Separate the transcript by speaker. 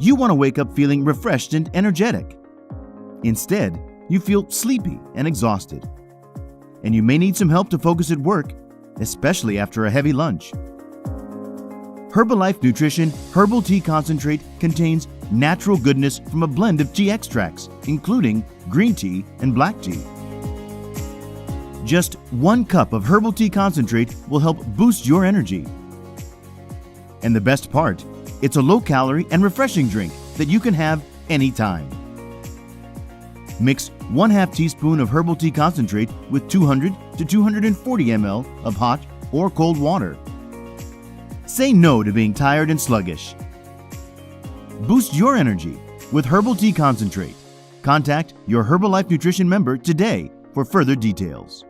Speaker 1: You want to wake up feeling refreshed and energetic. Instead, you feel sleepy and exhausted. And you may need some help to focus at work, especially after a heavy lunch. Herbalife Nutrition Herbal Tea Concentrate contains natural goodness from a blend of tea extracts, including green tea and black tea. Just 1 cup of herbal tea concentrate will help boost your energy. And the best part, it's a low-calorie and refreshing drink that you can have anytime. Mix 1/2 teaspoon of herbal tea concentrate with 200 to 240 ml of hot or cold water. Say no to being tired and sluggish. Boost your energy with herbal tea concentrate. Contact your Herbalife Nutrition member today for further details.